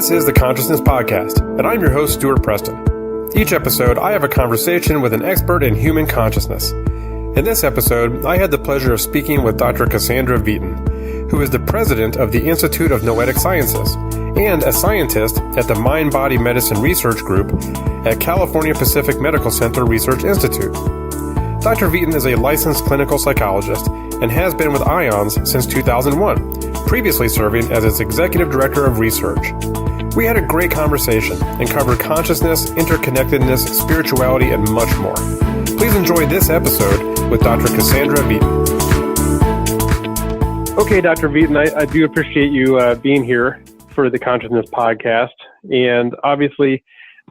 This is the Consciousness Podcast, and I'm your host, Stuart Preston. Each episode, I have a conversation with an expert in human consciousness. In this episode, I had the pleasure of speaking with Dr. Cassandra Vieten, who is the president of the Institute of Noetic Sciences and a scientist at the Mind-Body Medicine Research Group at California Pacific Medical Center Research Institute. Dr. Vieten is a licensed clinical psychologist and has been with IONS since 2001, previously serving as its executive director of research. We had a great conversation and covered consciousness, interconnectedness, spirituality, and much more. Please enjoy this episode with Dr. Cassandra Vieten. Okay, Dr. Vieten, I do appreciate you being here for the Consciousness Podcast. And obviously,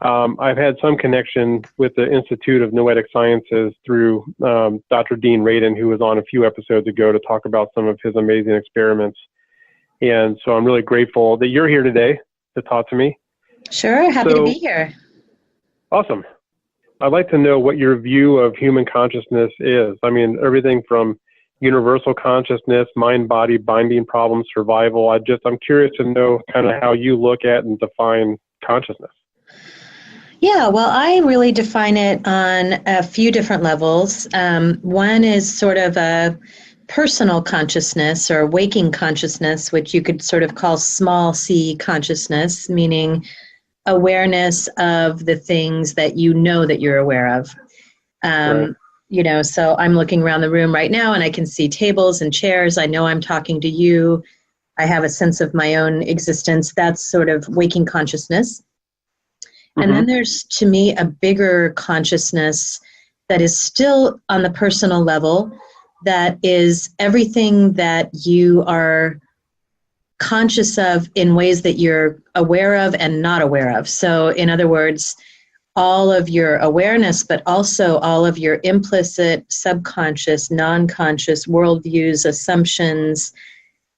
I've had some connection with the Institute of Noetic Sciences through Dr. Dean Radin, who was on a few episodes ago to talk about some of his amazing experiments. And so I'm really grateful that you're here today to talk to me. Sure, happy to be here. Awesome. I'd like to know what your view of human consciousness is. I mean, everything from universal consciousness, mind-body binding problems, survival. I'm curious to know kind of how you look at and define consciousness. Yeah, well, I really define it on a few different levels. One is sort of a personal consciousness or waking consciousness, which you could sort of call small c consciousness, meaning awareness of the things that you know that you're aware of. Right. You know, so I'm looking around the room right now and I can see tables and chairs. I know I'm talking to you. I have a sense of my own existence. That's sort of waking consciousness. Mm-hmm. And then there's, to me, a bigger consciousness that is still on the personal level, that is everything that you are conscious of in ways that you're aware of and not aware of. So in other words, all of your awareness, but also all of your implicit, subconscious, non-conscious worldviews, assumptions,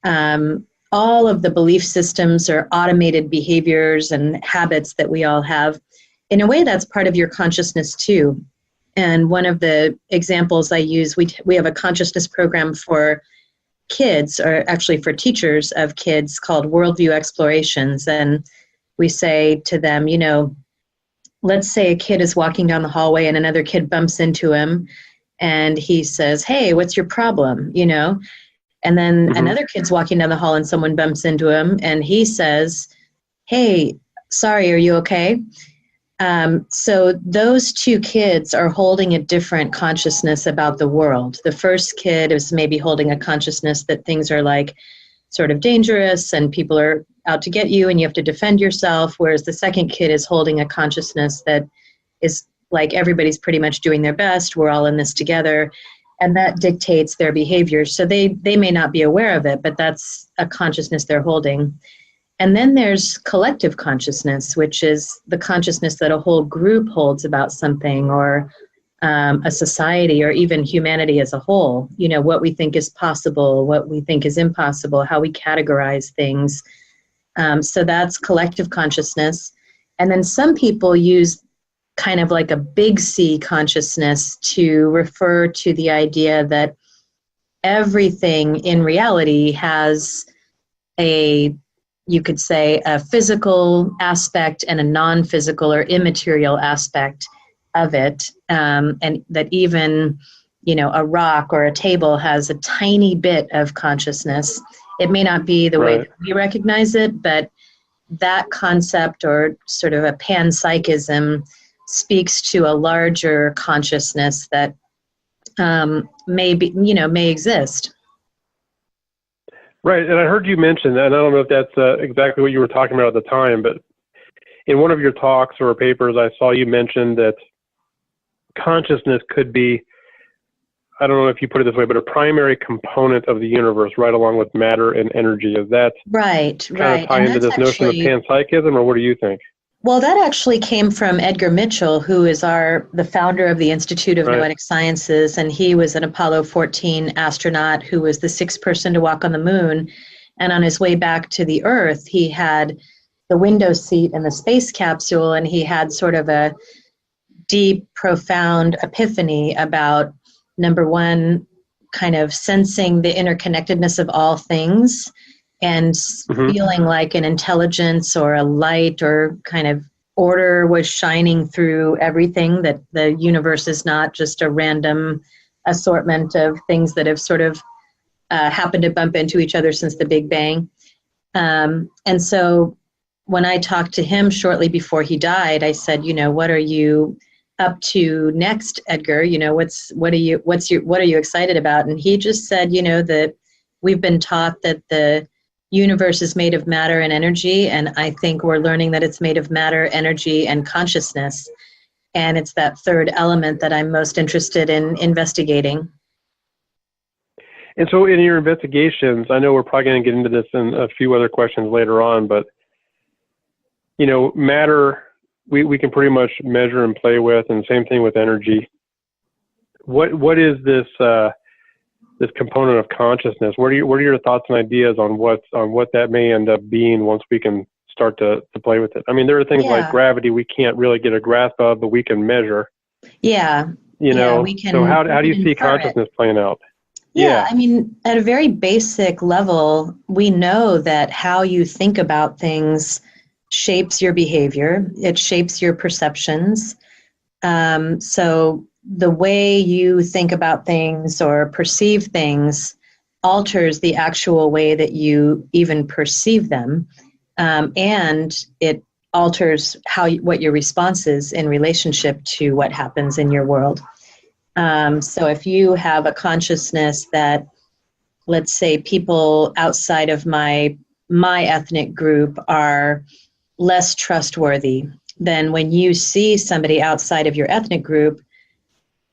all of the belief systems or automated behaviors and habits that we all have. In a way, that's part of your consciousness too. And one of the examples I use, we have a consciousness program for kids, or actually for teachers of kids, called Worldview Explorations. And we say to them, you know, let's say a kid is walking down the hallway and another kid bumps into him and he says, hey, what's your problem? You know, and then another kid's walking down the hall and someone bumps into him and he says, hey, sorry, are you okay? So those two kids are holding a different consciousness about the world. The first kid is maybe holding a consciousness that things are like sort of dangerous and people are out to get you and you have to defend yourself, whereas the second kid is holding a consciousness that is like everybody's pretty much doing their best, we're all in this together, and that dictates their behavior. So they may not be aware of it, but that's a consciousness they're holding. And then there's collective consciousness, which is the consciousness that a whole group holds about something, or a society, or even humanity as a whole. You know, what we think is possible, what we think is impossible, how we categorize things. So that's collective consciousness. And then some people use kind of like a big C consciousness to refer to the idea that everything in reality has you could say, a physical aspect and a non-physical or immaterial aspect of it. And that even, you know, a rock or a table has a tiny bit of consciousness. It may not be the way that we recognize it, but that concept, or sort of a panpsychism, speaks to a larger consciousness that may exist. Right, and I heard you mention that, and I don't know if that's exactly what you were talking about at the time, but in one of your talks or papers, I saw you mention that consciousness could be, I don't know if you put it this way, but a primary component of the universe, right along with matter and energy. Is that right? Kind of tie into this notion of panpsychism, or what do you think? Well, that actually came from Edgar Mitchell, who is the founder of the Institute of Noetic Sciences, and he was an Apollo 14 astronaut who was the sixth person to walk on the moon. And on his way back to the Earth, he had the window seat in the space capsule, and he had sort of a deep, profound epiphany about, number one, kind of sensing the interconnectedness of all things, and feeling like an intelligence or a light or kind of order was shining through everything, that the universe is not just a random assortment of things that have sort of happened to bump into each other since the Big Bang. And so when I talked to him shortly before he died, I said, what are you up to next, Edgar? What are you excited about? And he just said, that we've been taught that the universe is made of matter and energy, and I think we're learning that it's made of matter, energy, and consciousness. And it's that third element that I'm most interested in investigating. And so in your investigations, I know we're probably going to get into this in a few other questions later on, but, matter, we can pretty much measure and play with, and same thing with energy. What is this component of consciousness? What are your thoughts and ideas on what that may end up being once we can start to play with it? I mean, there are things like gravity we can't really get a grasp of, but we can measure. Yeah. We can. So how do you see consciousness playing out? Yeah, I mean, at a very basic level, we know that how you think about things shapes your behavior. It shapes your perceptions. So the way you think about things or perceive things alters the actual way that you even perceive them. And it alters what your response is in relationship to what happens in your world. So if you have a consciousness that, let's say, people outside of my ethnic group are less trustworthy, then when you see somebody outside of your ethnic group,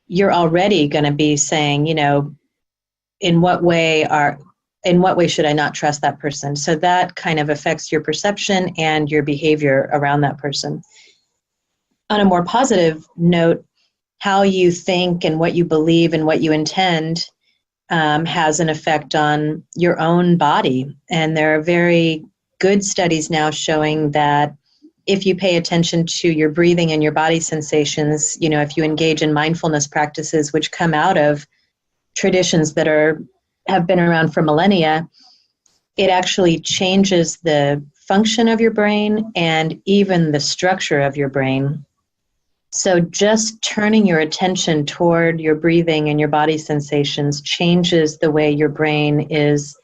you're already going to be saying, in what way should I not trust that person? So that kind of affects your perception and your behavior around that person. On a more positive note, how you think and what you believe and what you intend has an effect on your own body. And there are very good studies now showing that if you pay attention to your breathing and your body sensations, if you engage in mindfulness practices, which come out of traditions that have been around for millennia, it actually changes the function of your brain and even the structure of your brain. So just turning your attention toward your breathing and your body sensations changes the way your brain is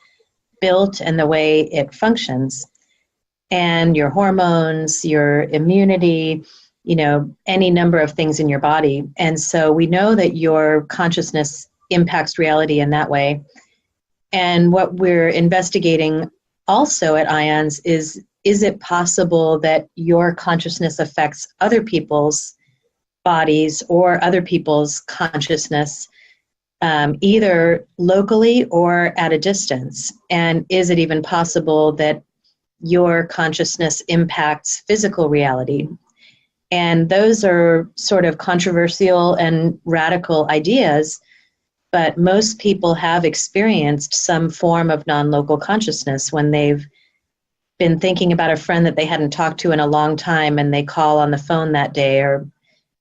built and the way it functions. And your hormones, your immunity, any number of things in your body. And so we know that your consciousness impacts reality in that way. And what we're investigating also at IONS is it possible that your consciousness affects other people's bodies or other people's consciousness, either locally or at a distance? And is it even possible that your consciousness impacts physical reality? And those are sort of controversial and radical ideas, but most people have experienced some form of non-local consciousness when they've been thinking about a friend that they hadn't talked to in a long time, and they call on the phone that day, or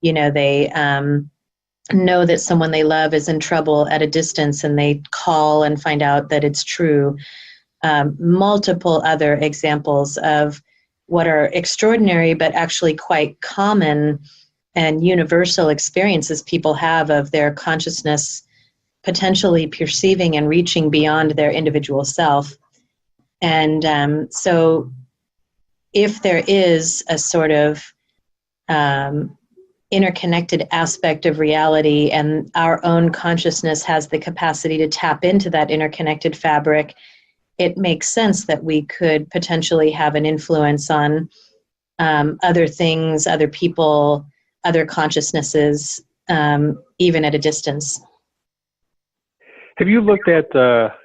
they know that someone they love is in trouble at a distance, and they call and find out that it's true. Multiple other examples of what are extraordinary but actually quite common and universal experiences people have of their consciousness potentially perceiving and reaching beyond their individual self. And so if there is a sort of interconnected aspect of reality, and our own consciousness has the capacity to tap into that interconnected fabric, it makes sense that we could potentially have an influence on other things, other people, other consciousnesses, even at a distance. Have you looked at,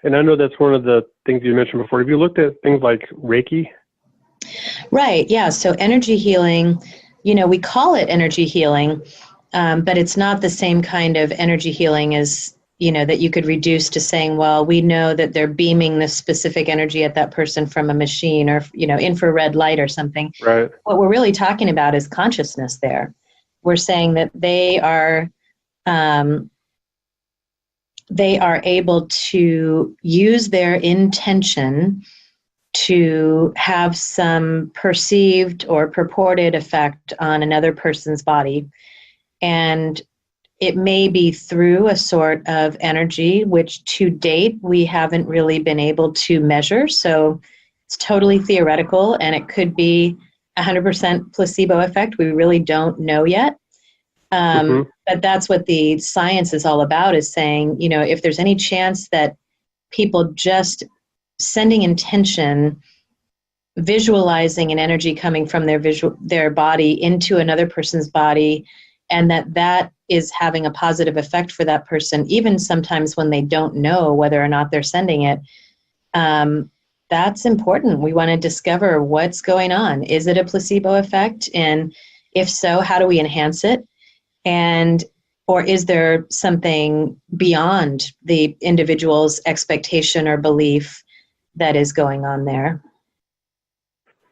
and I know that's one of the things you mentioned before, have you looked at things like Reiki? Right, yeah. So energy healing, we call it energy healing, but it's not the same kind of energy healing as, that you could reduce to saying, well, we know that they're beaming this specific energy at that person from a machine, or, infrared light or something. Right. What we're really talking about is consciousness there. We're saying that they are able to use their intention to have some perceived or purported effect on another person's body. And it may be through a sort of energy, which to date we haven't really been able to measure. So it's totally theoretical, and it could be 100% placebo effect. We really don't know yet. But that's what the science is all about, is saying, if there's any chance that people just sending intention, visualizing an energy coming from their body into another person's body, and that is having a positive effect for that person, even sometimes when they don't know whether or not they're sending it, that's important. We want to discover what's going on. Is it a placebo effect? And if so, how do we enhance it? Or is there something beyond the individual's expectation or belief that is going on there?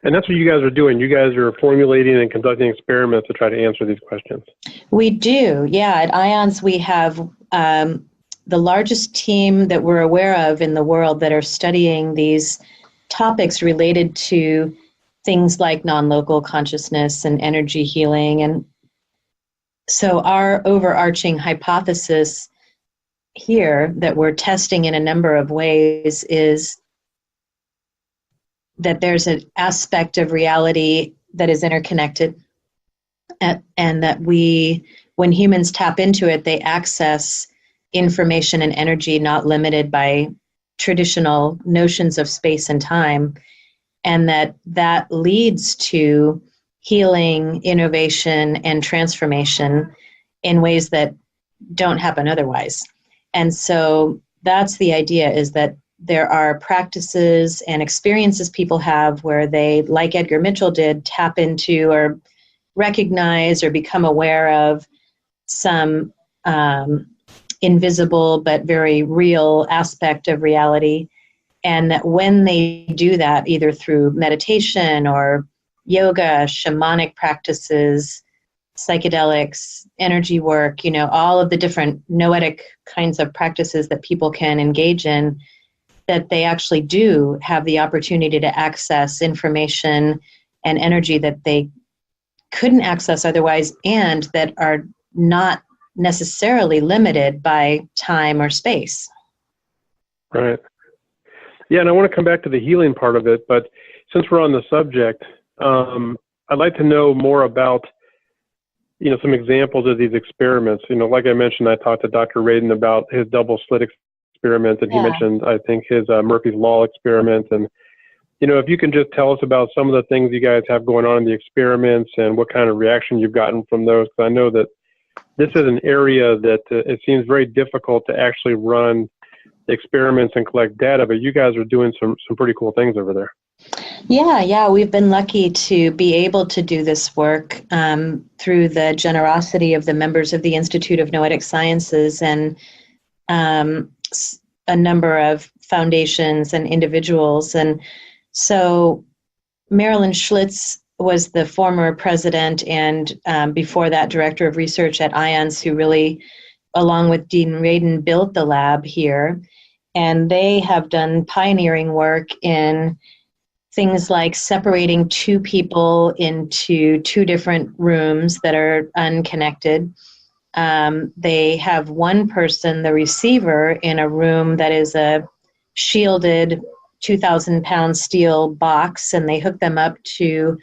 And that's what you guys are doing. You guys are formulating and conducting experiments to try to answer these questions. We do, yeah. At IONS, we have the largest team that we're aware of in the world that are studying these topics related to things like non-local consciousness and energy healing. And so our overarching hypothesis here that we're testing in a number of ways is that there's an aspect of reality that is interconnected, and that when humans tap into it, they access information and energy not limited by traditional notions of space and time, and that leads to healing, innovation, and transformation in ways that don't happen otherwise. And so that's the idea, is that there are practices and experiences people have where they, like Edgar Mitchell did, tap into or recognize or become aware of some invisible but very real aspect of reality. And that when they do that, either through meditation or yoga, shamanic practices, psychedelics, energy work, all of the different noetic kinds of practices that people can engage in, that they actually do have the opportunity to access information and energy that they couldn't access otherwise, and that are not necessarily limited by time or space. Right. Yeah, and I want to come back to the healing part of it, but since we're on the subject, I'd like to know more about, some examples of these experiments. Like I mentioned, I talked to Dr. Radin about his double slit experiment, and he mentioned, I think, his Murphy's Law experiment. And, if you can just tell us about some of the things you guys have going on in the experiments and what kind of reaction you've gotten from those, because I know that this is an area that it seems very difficult to actually run experiments and collect data, but you guys are doing some pretty cool things over there. Yeah, we've been lucky to be able to do this work through the generosity of the members of the Institute of Noetic Sciences and a number of foundations and individuals. And so Marilyn Schlitz was the former president and before that director of research at IONS, who really, along with Dean Radin, built the lab here. And they have done pioneering work in things like separating two people into two different rooms that are unconnected. They have one person, the receiver, in a room that is a shielded 2,000-pound steel box, and they hook them up to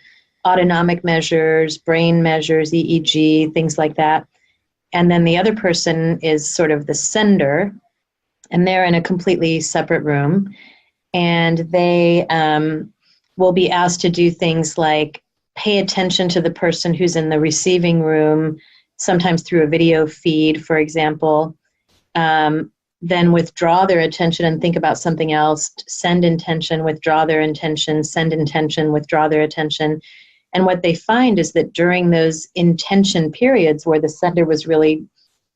autonomic measures, brain measures, EEG, things like that. And then the other person is sort of the sender, and they're in a completely separate room. And they will be asked to do things like pay attention to the person who's in the receiving room, sometimes through a video feed, for example, then withdraw their attention and think about something else, send intention, withdraw their intention, send intention, withdraw their attention. And what they find is that during those intention periods where the sender was really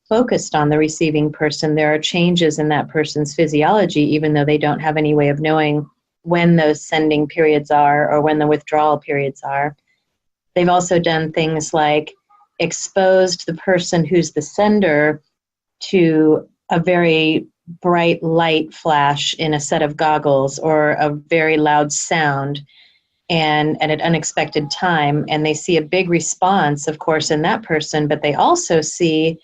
focused on the receiving person, there are changes in that person's physiology, even though they don't have any way of knowing when those sending periods are or when the withdrawal periods are. They've also done things like exposed the person who's the sender to a very bright light flash in a set of goggles or a very loud sound and at an unexpected time, and they see a big response, of course, in that person, but they also see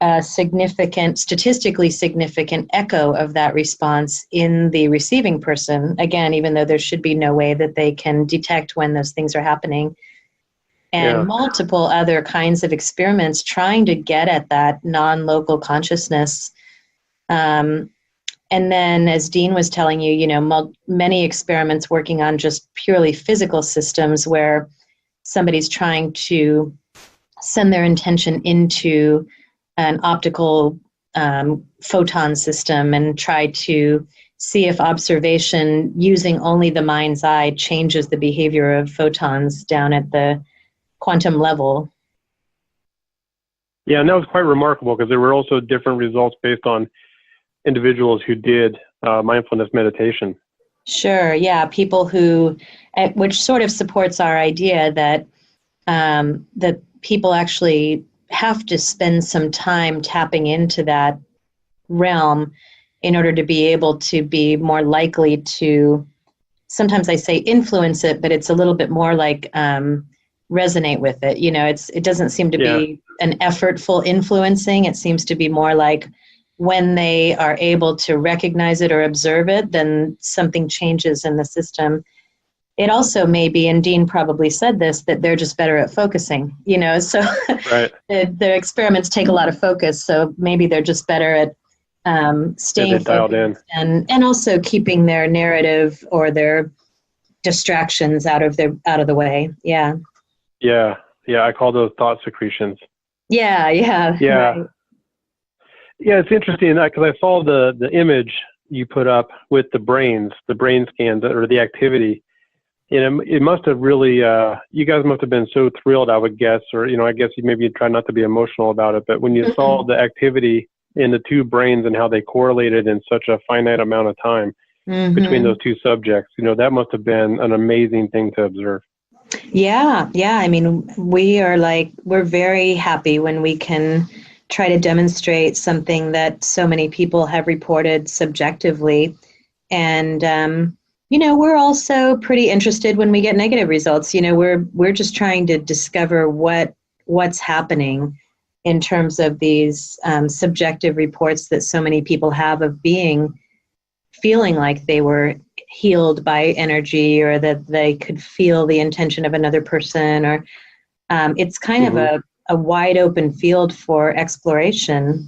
a statistically significant echo of that response in the receiving person. Again, even though there should be no way that they can detect when those things are happening. And multiple other kinds of experiments trying to get at that non-local consciousness. And then, as Dean was telling you, many experiments working on just purely physical systems where somebody's trying to send their intention into an optical photon system and try to see if observation using only the mind's eye changes the behavior of photons down at the quantum level. Yeah, and that was quite remarkable because there were also different results based on individuals who did mindfulness meditation. Sure, yeah, people who, which sort of supports our idea that that people actually have to spend some time tapping into that realm in order to be able to be more likely to, sometimes I say influence it, but it's a little bit more like resonate with it. It doesn't seem to be an effortful influencing. It seems to be more like when they are able to recognize it or observe it, then something changes in the system. It also may be, and Dean probably said this, that they're just better at focusing, so right. the experiments take a lot of focus. So maybe they're just better at staying dialed in, and also keeping their narrative or their distractions out of the way. Yeah. Yeah. I call those thought secretions. Yeah. Right. Yeah, it's interesting because I saw the image you put up with the brain scans or the activity. And it must have really, you guys must have been so thrilled, I would guess, or, I guess you maybe try not to be emotional about it, but when you saw the activity in the two brains and how they correlated in such a finite amount of time between those two subjects, that must have been an amazing thing to observe. Yeah. I mean, we're very happy when we can try to demonstrate something that so many people have reported subjectively. And, we're also pretty interested when we get negative results. We're just trying to discover what's happening in terms of these subjective reports that so many people have of feeling like they were healed by energy or that they could feel the intention of another person, or it's kind of a wide open field for exploration.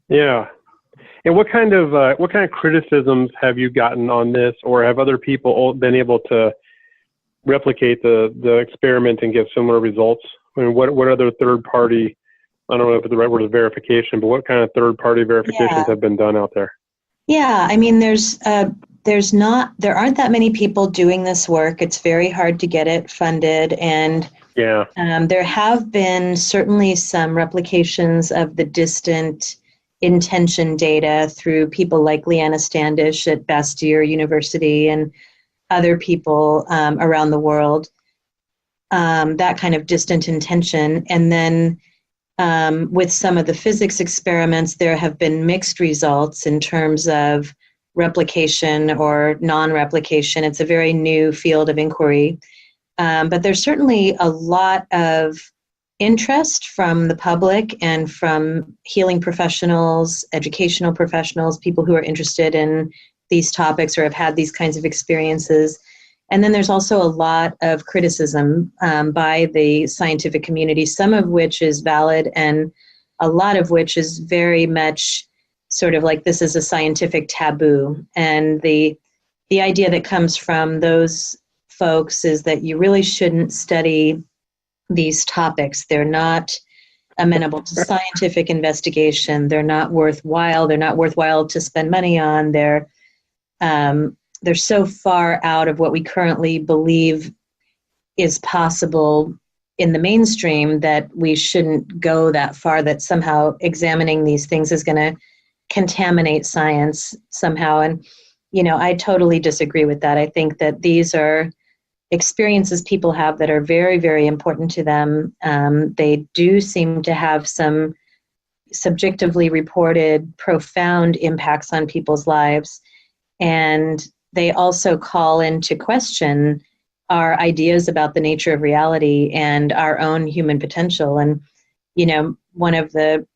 Yeah. And what kind of criticisms have you gotten on this, or have other people been able to replicate the experiment and get similar results? I mean, what other third party, I don't know if the right word is verification, but what kind of third party verifications have been done out there? Yeah, I mean, there aren't that many people doing this work. It's very hard to get it funded, and there have been certainly some replications of the distant intention data through people like Leanna Standish at Bastyr University and other people around the world, that kind of distant intention. And then with some of the physics experiments, there have been mixed results in terms of replication or non-replication. It's a very new field of inquiry. But there's certainly a lot of interest from the public and from healing professionals, educational professionals, people who are interested in these topics or have had these kinds of experiences. And then there's also a lot of criticism by the scientific community, some of which is valid and a lot of which is very much sort of like this is a scientific taboo. And the idea that comes from those folks is that you really shouldn't study these topics. They're not amenable to scientific investigation. They're not worthwhile. They're not worthwhile to spend money on. They're so far out of what we currently believe is possible in the mainstream that we shouldn't go that far, that somehow examining these things is going to contaminate science somehow. And, I totally disagree with that. I think that these are experiences people have that are very, very important to them. They do seem to have some subjectively reported profound impacts on people's lives. And they also call into question our ideas about the nature of reality and our own human potential. And, one of the,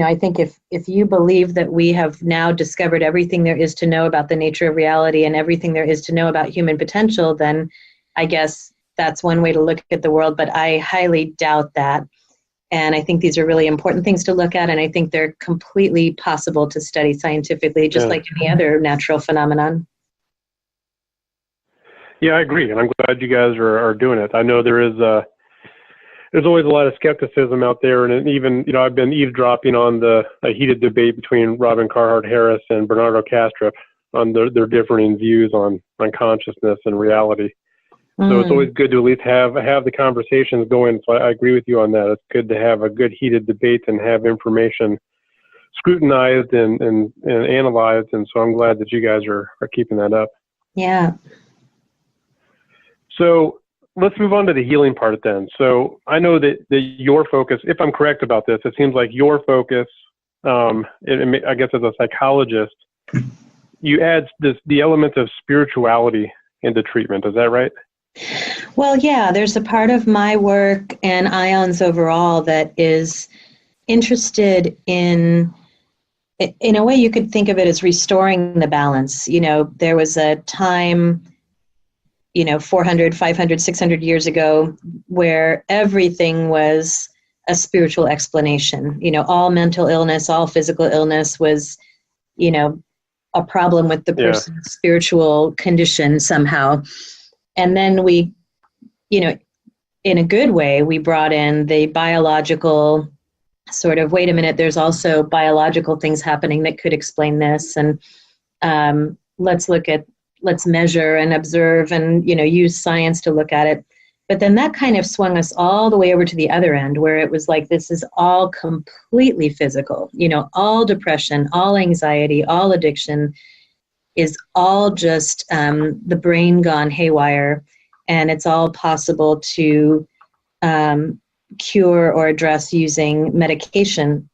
I think if you believe that we have now discovered everything there is to know about the nature of reality and everything there is to know about human potential, then I guess that's one way to look at the world, but I highly doubt that. And I think these are really important things to look at, and I think they're completely possible to study scientifically, just like any other natural phenomenon. Yeah, I agree, and I'm glad you guys are doing it. I know there's always a lot of skepticism out there, and even, I've been eavesdropping on a heated debate between Robin Carhart Harris and Bernardo Kastrup on their differing views on consciousness and reality. So it's always good to at least have the conversations going. So I agree with you on that. It's good to have a good heated debate and have information scrutinized and analyzed. And so I'm glad that you guys are keeping that up. Yeah. So let's move on to the healing part then. So I know that your focus, if I'm correct about this, it seems like your focus, I guess as a psychologist, you add the element of spirituality into treatment. Is that right? Well, yeah, there's a part of my work and IONS overall that is interested in a way you could think of it as restoring the balance. There was a time, 400, 500, 600 years ago where everything was a spiritual explanation. All mental illness, all physical illness was, a problem with the person's spiritual condition somehow. And then we, in a good way, we brought in the biological sort of, wait a minute, there's also biological things happening that could explain this. And let's measure and observe and, use science to look at it. But then that kind of swung us all the way over to the other end, where it was like, this is all completely physical, all depression, all anxiety, all addiction is all just the brain gone haywire, and it's all possible to cure or address using medication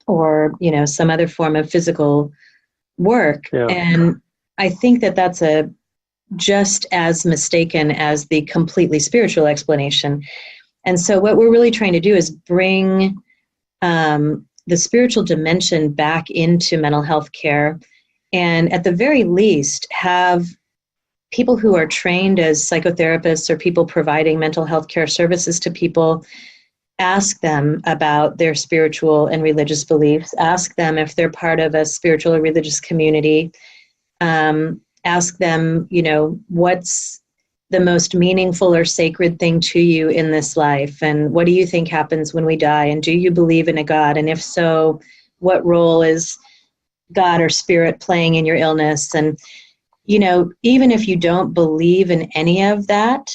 or, some other form of physical work. Yeah. And I think that that's just as mistaken as the completely spiritual explanation. And so what we're really trying to do is bring the spiritual dimension back into mental health care, and at the very least have people who are trained as psychotherapists or people providing mental health care services to people ask them about their spiritual and religious beliefs, ask them if they're part of a spiritual or religious community, ask them, what's the most meaningful or sacred thing to you in this life? And what do you think happens when we die? And do you believe in a God? And if so, what role is God or spirit playing in your illness? And, even if you don't believe in any of that,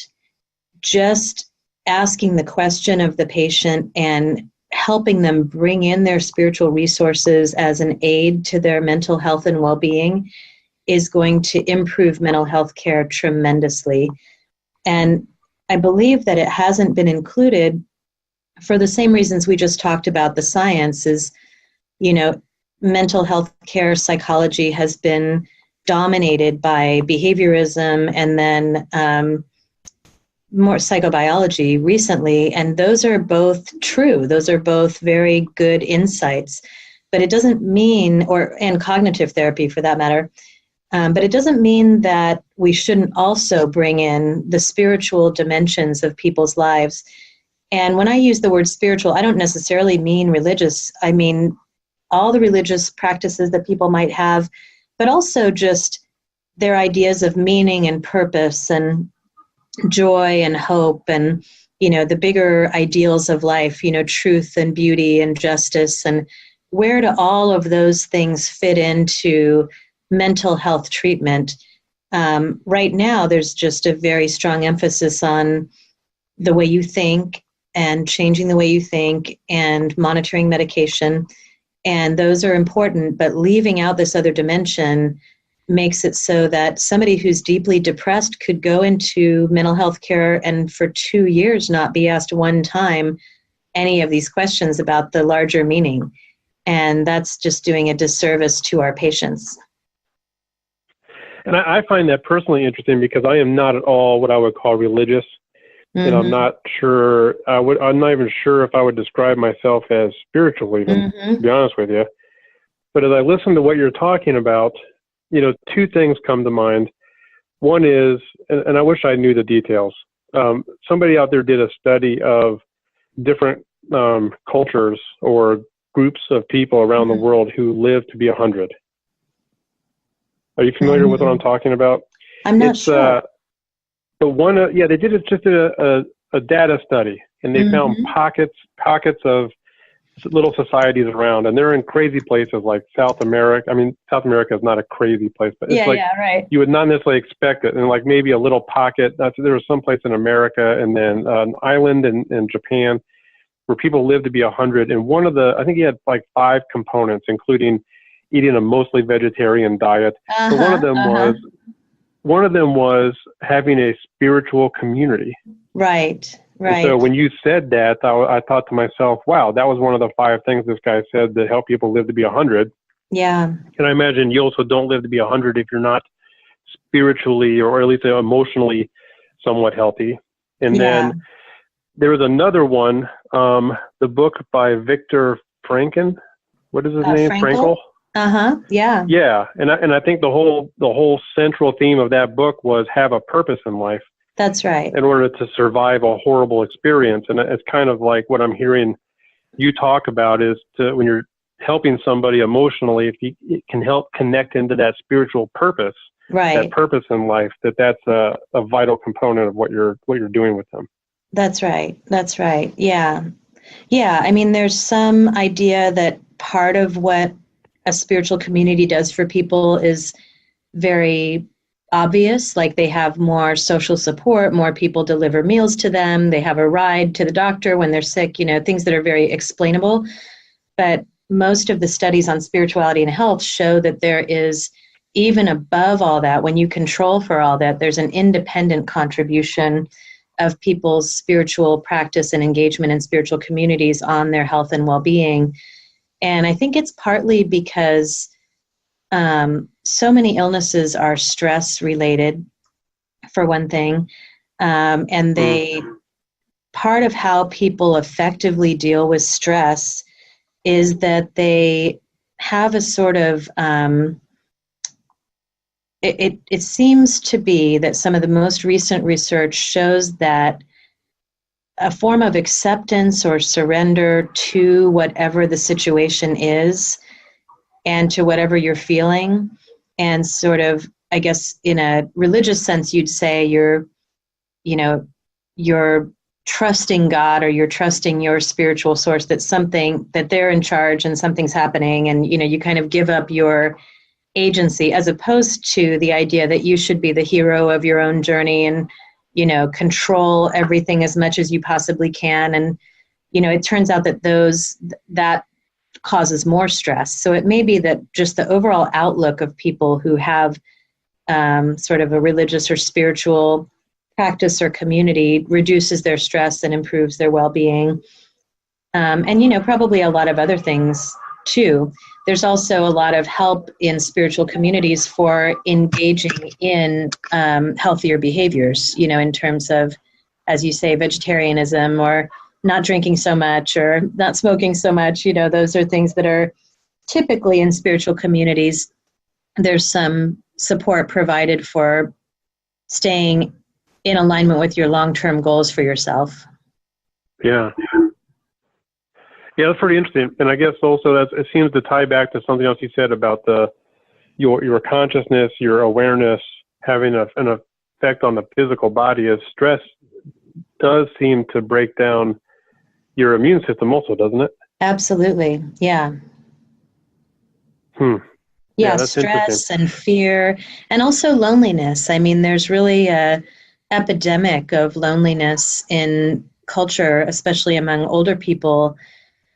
just asking the question of the patient and helping them bring in their spiritual resources as an aid to their mental health and well-being is going to improve mental health care tremendously. And I believe that it hasn't been included for the same reasons we just talked about. The science is, mental health care psychology has been dominated by behaviorism and then more psychobiology recently, and those are both true. Those are both very good insights, but it doesn't mean, and cognitive therapy for that matter, but it doesn't mean that we shouldn't also bring in the spiritual dimensions of people's lives. And when I use the word spiritual, I don't necessarily mean religious. I mean all the religious practices that people might have, but also just their ideas of meaning and purpose and joy and hope and, the bigger ideals of life, truth and beauty and justice, and where do all of those things fit into mental health treatment. Right now, there's just a very strong emphasis on the way you think and changing the way you think and monitoring medication. And those are important, but leaving out this other dimension makes it so that somebody who's deeply depressed could go into mental health care and for 2 years not be asked one time any of these questions about the larger meaning. And that's just doing a disservice to our patients. And I find that personally interesting because I am not at all what I would call religious. And I'm not sure, I'm not even sure if I would describe myself as spiritual even, to be honest with you. But as I listen to what you're talking about, two things come to mind. One is, and I wish I knew the details, somebody out there did a study of different cultures or groups of people around the world who live to be 100. Are you familiar with what I'm talking about? I'm not sure. But one, they did a data study, and they found pockets of little societies around, and they're in crazy places like South America. I mean, South America is not a crazy place, but it's right. You would not necessarily expect it. And like maybe a little pocket, there was some place in America, and then an island in Japan where people live to be 100. And I think he had like 5 components, including eating a mostly vegetarian diet. So one of them was having a spiritual community. Right. And so when you said that, I thought to myself, wow, that was one of the 5 things this guy said that help people live to be 100. Yeah. And I imagine you also don't live to be 100 if you're not spiritually or at least emotionally somewhat healthy. And then there was another one, the book by Viktor Frankl. What is his name? Frankl? Yeah. Yeah. And I think the whole central theme of that book was have a purpose in life. That's right. In order to survive a horrible experience. And it's kind of like what I'm hearing you talk about is when you're helping somebody emotionally, if it can help connect into that spiritual purpose, that purpose in life, that's a vital component of what you're doing with them. That's right. That's right. Yeah. Yeah. I mean, there's some idea that part of what a spiritual community does for people is very obvious, like they have more social support, more people deliver meals to them, they have a ride to the doctor when they're sick, things that are very explainable. But most of the studies on spirituality and health show that there is, even above all that, when you control for all that, there's an independent contribution of people's spiritual practice and engagement in spiritual communities on their health and well-being. And I think it's partly because so many illnesses are stress related, for one thing. And part of how people effectively deal with stress is that they have a sort of, it seems to be that some of the most recent research shows that a form of acceptance or surrender to whatever the situation is and to whatever you're feeling, and sort of, I guess in a religious sense, you'd say you're trusting God, or you're trusting your spiritual source, that they're in charge and something's happening, and you kind of give up your agency, as opposed to the idea that you should be the hero of your own journey and control everything as much as you possibly can. And it turns out that that causes more stress. So it may be that just the overall outlook of people who have sort of a religious or spiritual practice or community reduces their stress and improves their well-being. And probably a lot of other things too. There's also a lot of help in spiritual communities for engaging in healthier behaviors, in terms of, as you say, vegetarianism, or not drinking so much, or not smoking so much. Those are things that are typically in spiritual communities. There's some support provided for staying in alignment with your long-term goals for yourself. Yeah. Yeah, that's pretty interesting. And I guess also it seems to tie back to something else you said about your consciousness, your awareness having an effect on the physical body. As stress does seem to break down your immune system also, doesn't it? Absolutely. Yeah. Yeah, stress and fear, and also loneliness. I mean, there's really a epidemic of loneliness in culture, especially among older people.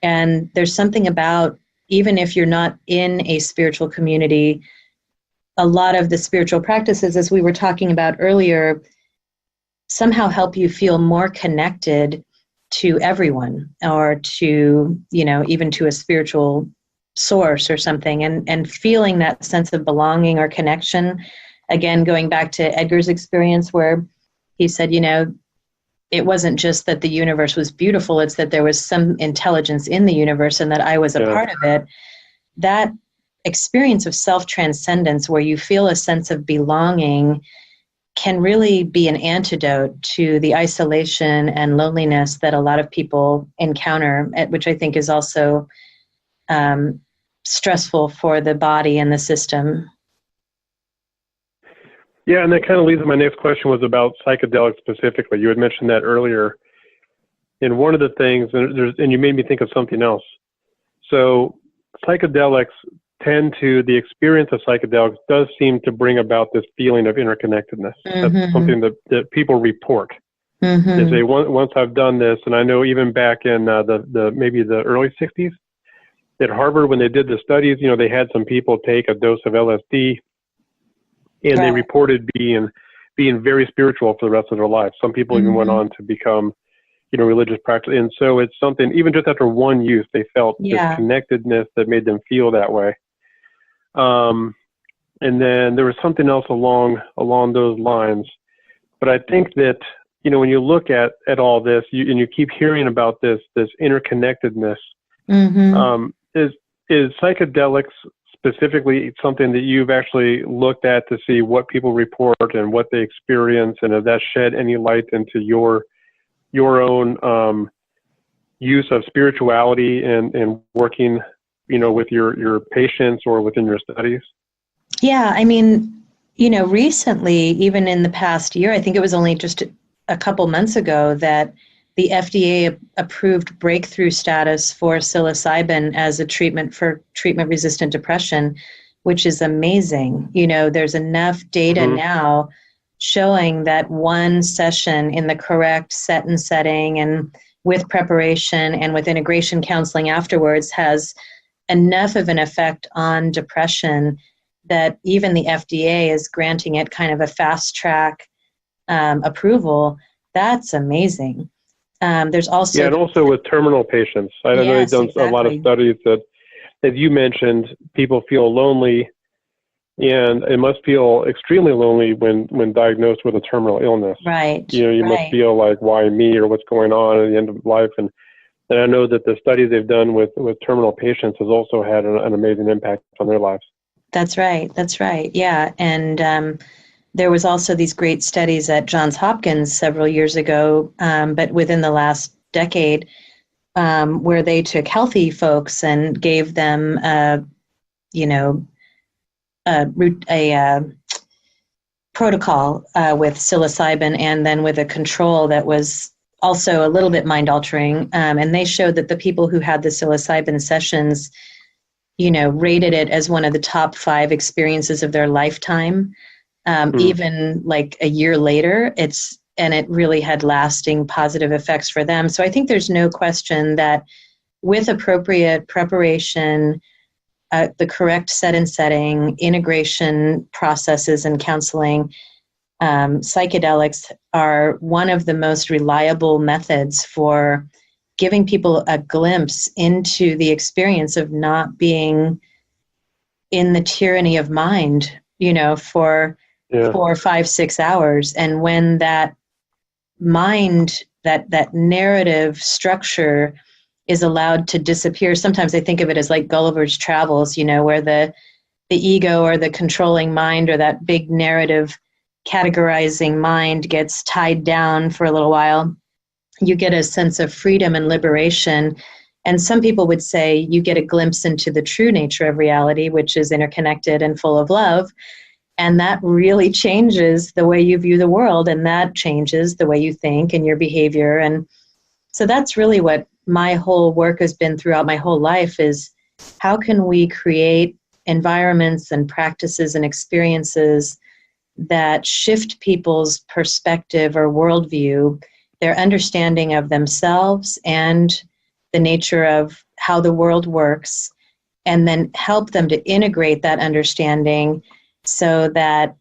And there's something about, even if you're not in a spiritual community, a lot of the spiritual practices, as we were talking about earlier, somehow help you feel more connected to everyone, or to, even to a spiritual source or something, and feeling that sense of belonging or connection. Again, going back to Edgar's experience where he said, it wasn't just that the universe was beautiful, it's that there was some intelligence in the universe and that I was a part of it. That experience of self-transcendence where you feel a sense of belonging can really be an antidote to the isolation and loneliness that a lot of people encounter, which I think is also stressful for the body and the system. Yeah, and that kind of leads to my next question was about psychedelics specifically. You had mentioned that earlier. And one of the things, and you made me think of something else. So psychedelics the experience of psychedelics does seem to bring about this feeling of interconnectedness. Mm-hmm. That's something that people report. Mm-hmm. They say, once I've done this, and I know even back in maybe the early 60s, at Harvard, when they did the studies, they had some people take a dose of LSD, and they reported being very spiritual for the rest of their life. Some people even went on to become, religious practice. And so it's something, even just after one use, they felt this connectedness that made them feel that way. And then there was something else along those lines. But I think that, when you look at all this, and you keep hearing about this interconnectedness, is psychedelics specifically something that you've actually looked at to see what people report and what they experience, and has that shed any light into your own use of spirituality and working, with your patients or within your studies? Yeah, I mean, recently, even in the past year, I think it was only just a couple months ago that the FDA approved breakthrough status for psilocybin as a treatment for treatment-resistant depression, which is amazing. There's enough data now showing that one session in the correct set and setting and with preparation and with integration counseling afterwards has enough of an effect on depression that even the FDA is granting it kind of a fast track approval. That's amazing. There's also and also with terminal patients. I know they've done a lot of studies that, as you mentioned, people feel lonely, and it must feel extremely lonely when diagnosed with a terminal illness. Right. You must feel like, why me, or what's going on at the end of life. And I know that the studies they've done with terminal patients has also had an amazing impact on their lives. That's right. Yeah. And there was also these great studies at Johns Hopkins several years ago, but within the last decade, where they took healthy folks and gave them, a protocol with psilocybin, and then with a control that was also a little bit mind-altering. And they showed that the people who had the psilocybin sessions, rated it as one of the top 5 experiences of their lifetime. Even like a year later, it really had lasting positive effects for them. So I think there's no question that with appropriate preparation, the correct set and setting, integration processes and counseling, psychedelics are one of the most reliable methods for giving people a glimpse into the experience of not being in the tyranny of mind, for 4, 5, 6 hours. And when that mind, that narrative structure is allowed to disappear, sometimes I think of it as like Gulliver's Travels, where the ego or the controlling mind or that big narrative categorizing mind gets tied down for a little while. You get a sense of freedom and liberation. And some people would say you get a glimpse into the true nature of reality, which is interconnected and full of love. And that really changes the way you view the world, and that changes the way you think and your behavior. And so that's really what my whole work has been throughout my whole life, is how can we create environments and practices and experiences that shift people's perspective or worldview, their understanding of themselves and the nature of how the world works, and then help them to integrate that understanding so that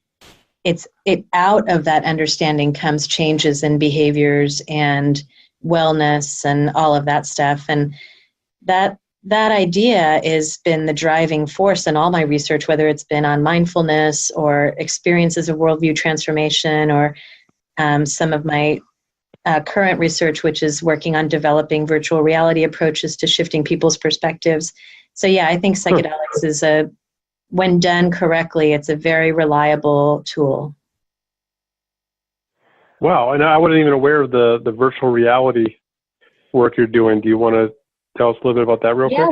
it out of that understanding comes changes in behaviors and wellness and all of that stuff. And that idea has been the driving force in all my research, whether it's been on mindfulness or experiences of worldview transformation, or some of my current research, which is working on developing virtual reality approaches to shifting people's perspectives. So yeah, I think psychedelics is when done correctly, it's a very reliable tool. Wow, and I wasn't even aware of the virtual reality work you're doing. Do you want to tell us a little bit about that real quick? Yeah,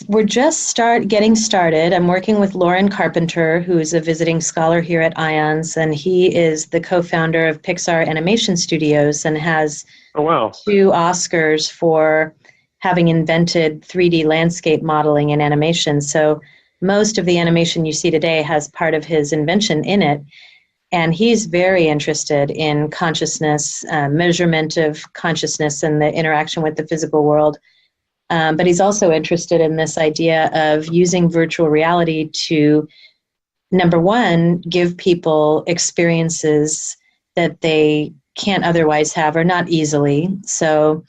we're just getting started. I'm working with Lauren Carpenter, who is a visiting scholar here at IONS, and he is the co-founder of Pixar Animation Studios and has 2 Oscars for having invented 3D landscape modeling and animation. So most of the animation you see today has part of his invention in it. And he's very interested in consciousness, measurement of consciousness and the interaction with the physical world. But he's also interested in this idea of using virtual reality to, number one, give people experiences that they can't otherwise have or not easily. So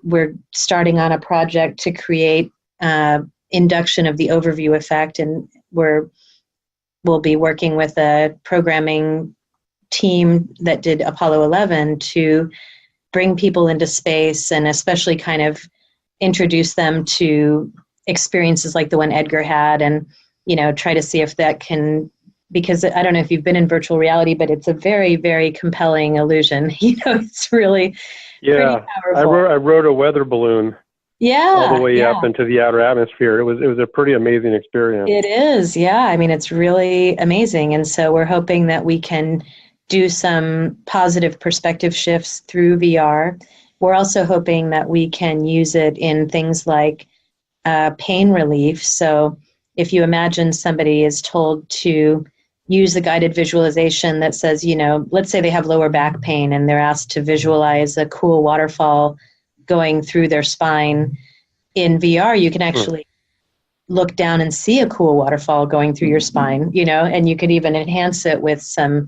we're starting on a project to create induction of the overview effect, and we'll be working with a programming team that did Apollo 11 to bring people into space and especially kind of introduce them to experiences like the one Edgar had, and, try to see if that can, because I don't know if you've been in virtual reality, but it's a very, very compelling illusion. It's really pretty powerful. I rode a weather balloon. Yeah, all the way up into the outer atmosphere. It was a pretty amazing experience. It is, yeah. I mean, it's really amazing. And so we're hoping that we can do some positive perspective shifts through VR. We're also hoping that we can use it in things like pain relief. So if you imagine somebody is told to use the guided visualization that says, let's say they have lower back pain and they're asked to visualize a cool waterfall going through their spine. In VR, you can actually look down and see a cool waterfall going through your spine, and you could even enhance it with some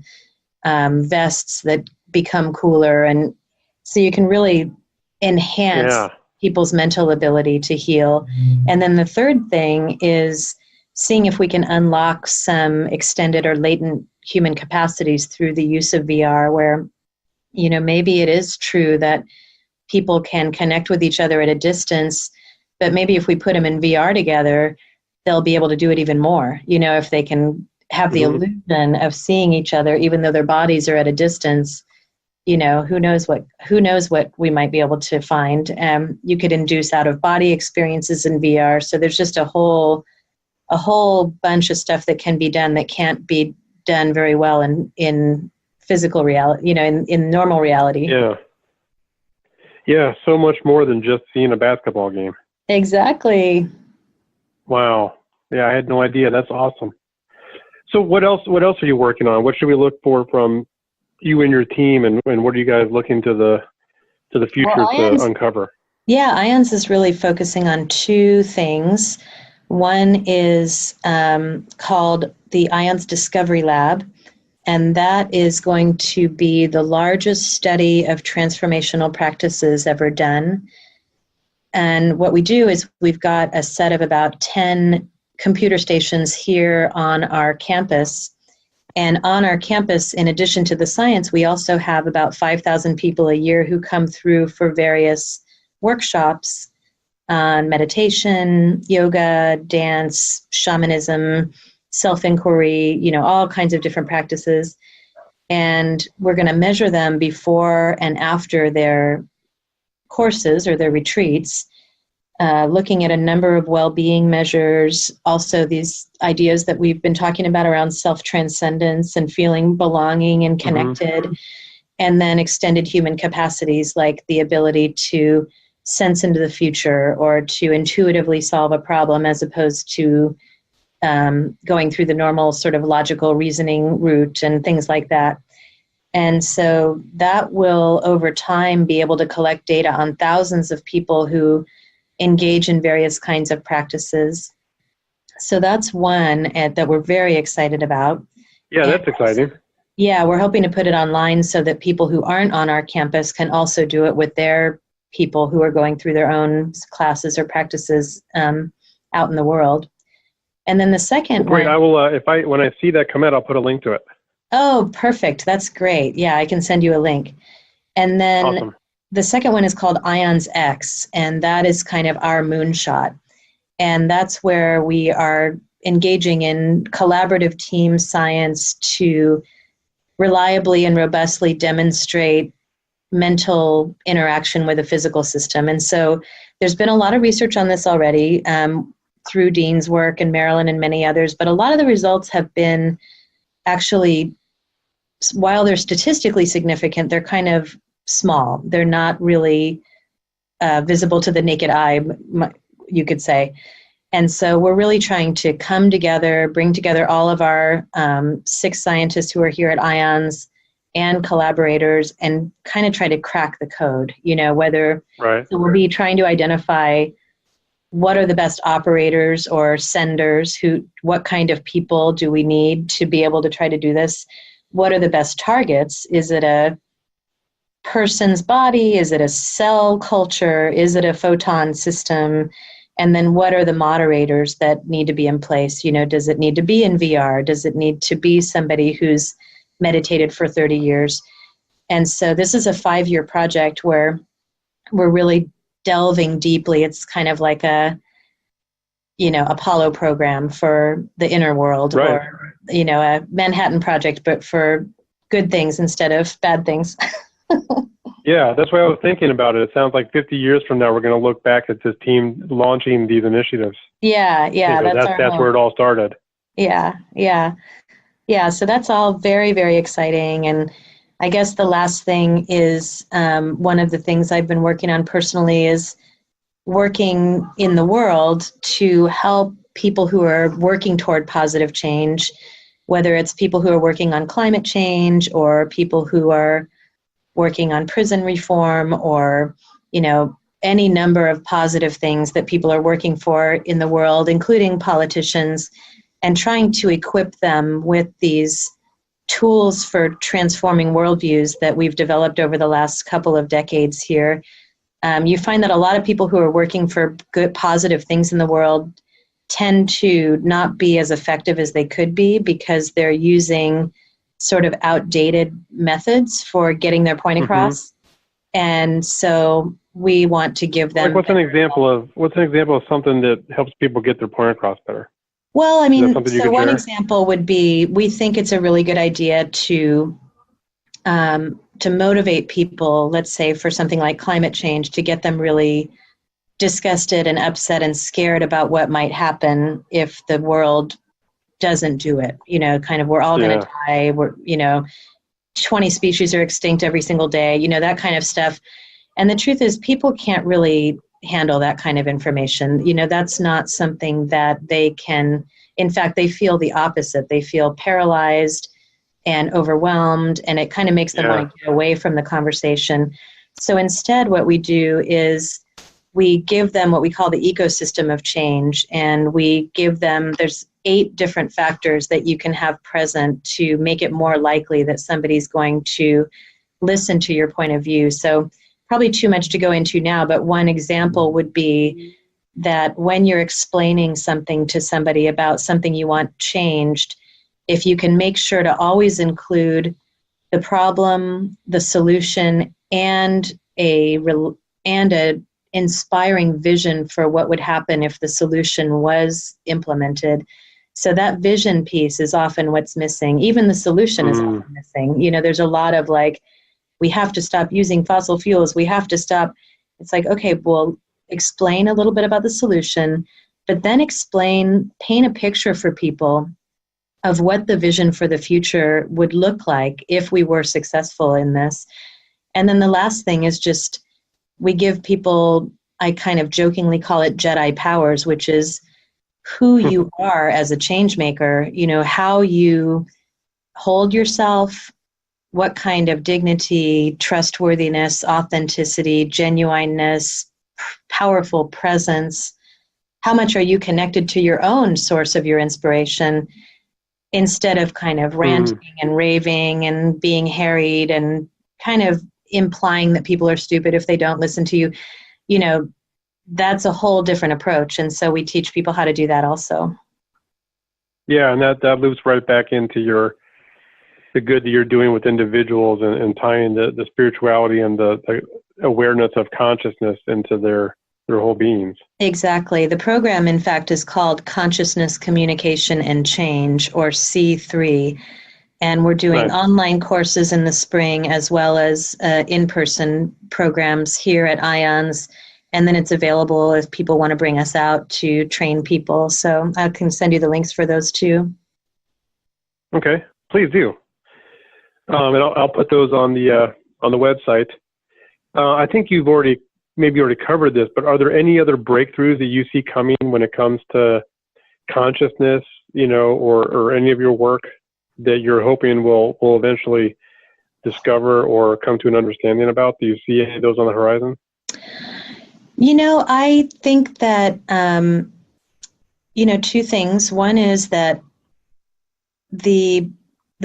vests that become cooler. And so you can really enhance people's mental ability to heal. And then the third thing is seeing if we can unlock some extended or latent human capacities through the use of VR, where, maybe it is true that people can connect with each other at a distance, but maybe if we put them in VR together, they'll be able to do it even more. If they can have the illusion of seeing each other, even though their bodies are at a distance, who knows what we might be able to find. You could induce out of body experiences in VR. So there's just a whole bunch of stuff that can be done that can't be done very well in physical reality, in normal reality. Yeah, so much more than just seeing a basketball game. Exactly. Wow. Yeah, I had no idea. That's awesome. So what else are you working on? What should we look for from you and your team, and what are you guys looking to the future to uncover? Yeah, IONS is really focusing on 2 things. One is called the IONS Discovery Lab, and that is going to be the largest study of transformational practices ever done. And what we do is we've got a set of about 10 computer stations here on our campus. And on our campus, in addition to the science, we also have about 5,000 people a year who come through for various workshops on meditation, yoga, dance, shamanism, self-inquiry, all kinds of different practices. And we're going to measure them before and after their courses or their retreats, looking at a number of well-being measures, also these ideas that we've been talking about around self-transcendence and feeling belonging and connected, and then extended human capacities like the ability to sense into the future or to intuitively solve a problem as opposed to going through the normal sort of logical reasoning route and things like that. And so that will, over time, be able to collect data on thousands of people who engage in various kinds of practices. So that's one that we're very excited about. Yeah, that's exciting. Yeah, we're hoping to put it online so that people who aren't on our campus can also do it with their people who are going through their own classes or practices out in the world. And then the second Great. one, I will, when I see that come out, I'll put a link to it. oh, perfect. That's great. Yeah, I can send you a link. And then Awesome. the second one is called Ions X, and that is kind of our moonshot. And that's where we are engaging in collaborative team science to reliably and robustly demonstrate mental interaction with a physical system. And so there's been a lot of research on this already through Dean's work and Marilyn and many others, but a lot of the results have been actually, while they're statistically significant, they're kind of small. They're not really visible to the naked eye, you could say. And so we're really trying to come together, bring together all of our 6 scientists who are here at IONS and collaborators and kind of try to crack the code, whether Right. So we'll be trying to identify what are the best operators or senders, what kind of people do we need to be able to try to do this? What are the best targets? Is it a person's body? Is it a cell culture? Is it a photon system? And then what are the moderators that need to be in place? Does it need to be in VR? Does it need to be somebody who's meditated for 30 years? And so this is a 5-year project where we're really delving deeply. It's kind of like a, Apollo program for the inner world, right. or, a Manhattan Project, but for good things instead of bad things. Yeah, that's what I was thinking about it. It sounds like 50 years from now, we're going to look back at this team launching these initiatives. Yeah. That's where it all started. Yeah. So that's all very, very exciting. And I guess the last thing is one of the things I've been working on personally is working in the world to help people who are working toward positive change, whether it's people who are working on climate change or people who are working on prison reform or, any number of positive things that people are working for in the world, including politicians, and trying to equip them with these tools for transforming worldviews that we've developed over the last couple of decades here. You find that a lot of people who are working for good, positive things in the world tend to not be as effective as they could be because they're using sort of outdated methods for getting their point across. And so we want to give them. What's an example of something that helps people get their point across better? Well, so one example would be, we think it's a really good idea to motivate people, let's say for something like climate change, to get them really disgusted and upset and scared about what might happen if the world doesn't do it. Kind of, we're all going to die. 20 species are extinct every single day, that kind of stuff. And the truth is, people can't really handle that kind of information. That's not something that they can. In fact, they feel the opposite. They feel paralyzed and overwhelmed, and it kind of makes them want to get away from the conversation. So instead, what we do is we give them what we call the ecosystem of change, and we give them, there's 8 different factors that you can have present to make it more likely that somebody's going to listen to your point of view. So probably too much to go into now, but one example would be that when you're explaining something to somebody about something you want changed, if you can make sure to always include the problem, the solution, and a inspiring vision for what would happen if the solution was implemented. So that vision piece is often what's missing. Even the solution is often missing. There's a lot of we have to stop using fossil fuels. We have to stop. It's like, okay, well, explain a little bit about the solution, but then paint a picture for people of what the vision for the future would look like if we were successful in this. And then the last thing is just, we give people, I kind of jokingly call it Jedi powers, which is who you are as a change maker, how you hold yourself, what kind of dignity, trustworthiness, authenticity, genuineness, powerful presence, how much are you connected to your own source of your inspiration, instead of kind of ranting and raving and being harried and kind of implying that people are stupid if they don't listen to you. You know, that's a whole different approach. And so we teach people how to do that also. Yeah, and that loops right back into the good that you're doing with individuals and tying the spirituality and the awareness of consciousness into their whole beings. Exactly. The program, in fact, is called Consciousness, Communication, and Change, or C3. And we're doing online courses in the spring as well as in-person programs here at IONS. And then it's available if people want to bring us out to train people. So I can send you the links for those too. Okay, please do. And I'll put those on the website. I think you've already covered this, but are there any other breakthroughs that you see coming when it comes to consciousness, or any of your work that you're hoping will eventually discover or come to an understanding about? Do you see any of those on the horizon? I think that, two things. One is that the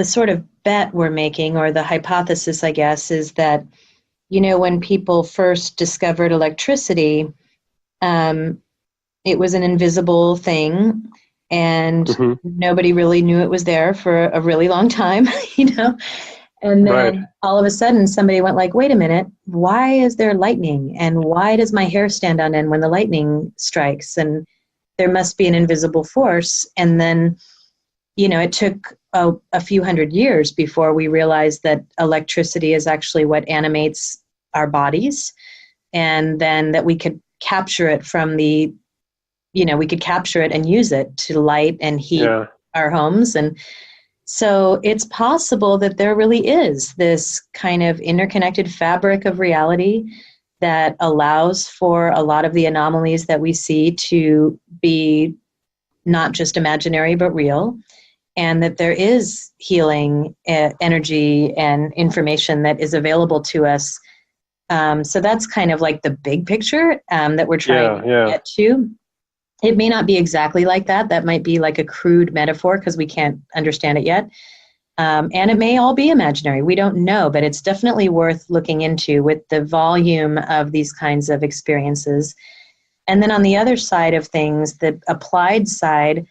sort of bet we're making, or the hypothesis, I guess, is that, when people first discovered electricity, it was an invisible thing, and nobody really knew it was there for a really long time, And then all of a sudden somebody went like, wait a minute, why is there lightning? And why does my hair stand on end when the lightning strikes? And there must be an invisible force. And then, it took a few hundred years before we realized that electricity is actually what animates our bodies. And then that we could capture it from we could capture it and use it to light and heat our homes. And so it's possible that there really is this kind of interconnected fabric of reality that allows for a lot of the anomalies that we see to be not just imaginary, but real, and that there is healing energy and information that is available to us. So that's kind of like the big picture that we're trying to get to. It may not be exactly like that. That might be like a crude metaphor because we can't understand it yet. And it may all be imaginary. We don't know, but it's definitely worth looking into with the volume of these kinds of experiences. And then on the other side of things, the applied side,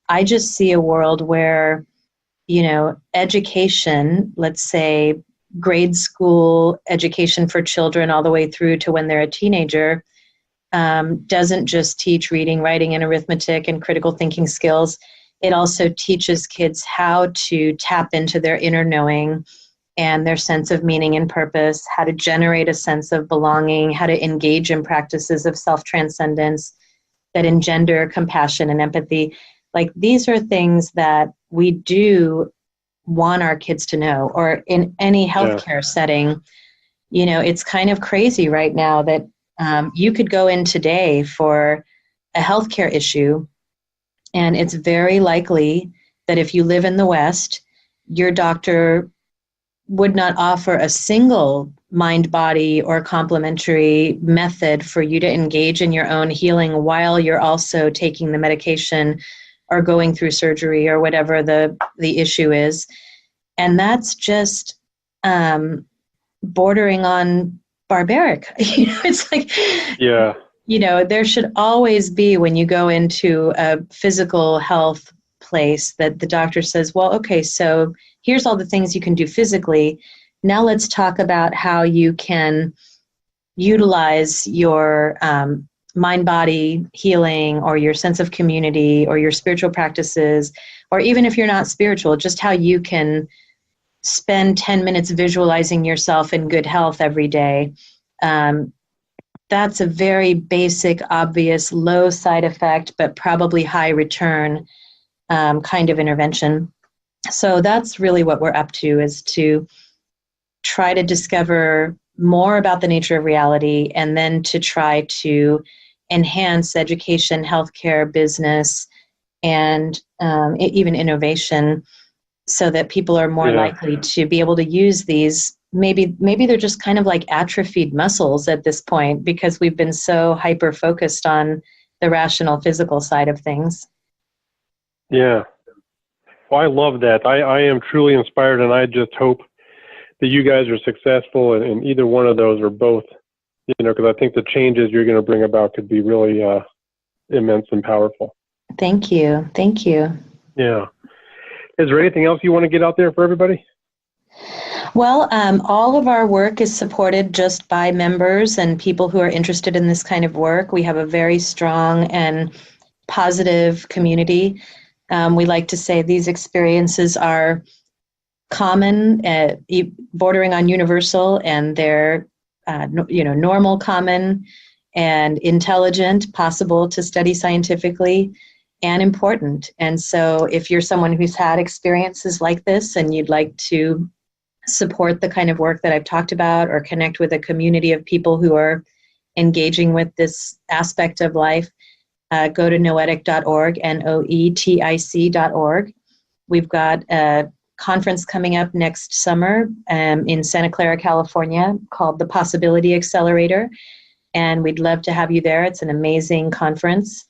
I just see a world where, education, let's say grade school education for children all the way through to when they're a teenager, doesn't just teach reading, writing, and arithmetic and critical thinking skills. It also teaches kids how to tap into their inner knowing and their sense of meaning and purpose, how to generate a sense of belonging, how to engage in practices of self-transcendence that engender compassion and empathy. Like, these are things that we do want our kids to know, or in any healthcare setting. It's kind of crazy right now that you could go in today for a healthcare issue, and it's very likely that if you live in the West, your doctor would not offer a single mind, body, or complementary method for you to engage in your own healing while you're also taking the medication or going through surgery or whatever the issue is. And that's just bordering on barbaric. It's like, there should always be, when you go into a physical health place, that the doctor says, well, okay, so here's all the things you can do physically. Now let's talk about how you can utilize your mind-body healing, or your sense of community, or your spiritual practices, or even if you're not spiritual, just how you can spend 10 minutes visualizing yourself in good health every day. That's a very basic, obvious, low side effect, but probably high return kind of intervention. So that's really what we're up to, is to try to discover more about the nature of reality, and then to try to enhance education, healthcare, business, and even innovation, so that people are more likely to be able to use these. Maybe they're just kind of like atrophied muscles at this point, because we've been so hyper-focused on the rational physical side of things. Yeah. Well, I love that. I am truly inspired, and I just hope that you guys are successful in either one of those or both, because I think the changes you're going to bring about could be really immense and powerful. Thank you. Thank you. Yeah. Is there anything else you want to get out there for everybody? Well, all of our work is supported just by members and people who are interested in this kind of work. We have a very strong and positive community. We like to say these experiences are common, bordering on universal, and they're normal, common, and intelligent, possible to study scientifically, and important. And so if you're someone who's had experiences like this and you'd like to support the kind of work that I've talked about or connect with a community of people who are engaging with this aspect of life, go to noetic.org, noetic.org. We've got a conference coming up next summer in Santa Clara, California, called the Possibility Accelerator, and we'd love to have you there. It's an amazing conference.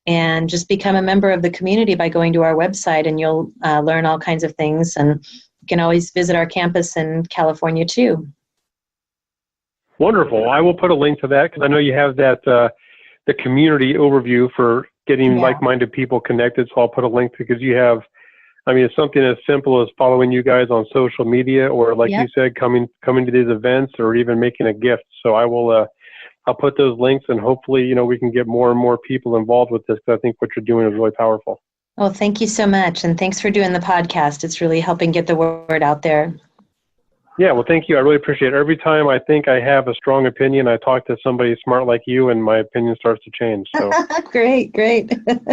And just become a member of the community by going to our website, and you'll learn all kinds of things. And you can always visit our campus in California too. Wonderful. I will put a link to that because I know you have that the community overview for getting like-minded people connected. So I'll put a link because you have, it's something as simple as following you guys on social media, or like you said, coming to these events, or even making a gift. So I will. I'll put those links, and hopefully, we can get more and more people involved with this, because I think what you're doing is really powerful. Well, thank you so much, and thanks for doing the podcast. It's really helping get the word out there. Yeah, well, thank you. I really appreciate it. Every time I think I have a strong opinion, I talk to somebody smart like you, and my opinion starts to change. So Great.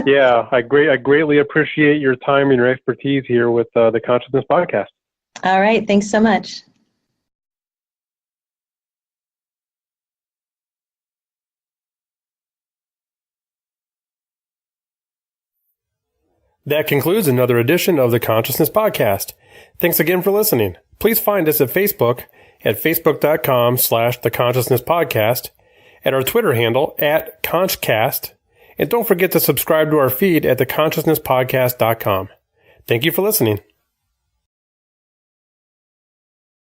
Yeah, I greatly appreciate your time and your expertise here with the Consciousness Podcast. All right, thanks so much. That concludes another edition of the Consciousness Podcast. Thanks again for listening. Please find us at Facebook at facebook.com/The Consciousness Podcast, at our Twitter handle at Conchcast, and don't forget to subscribe to our feed at theconsciousnesspodcast.com. Thank you for listening.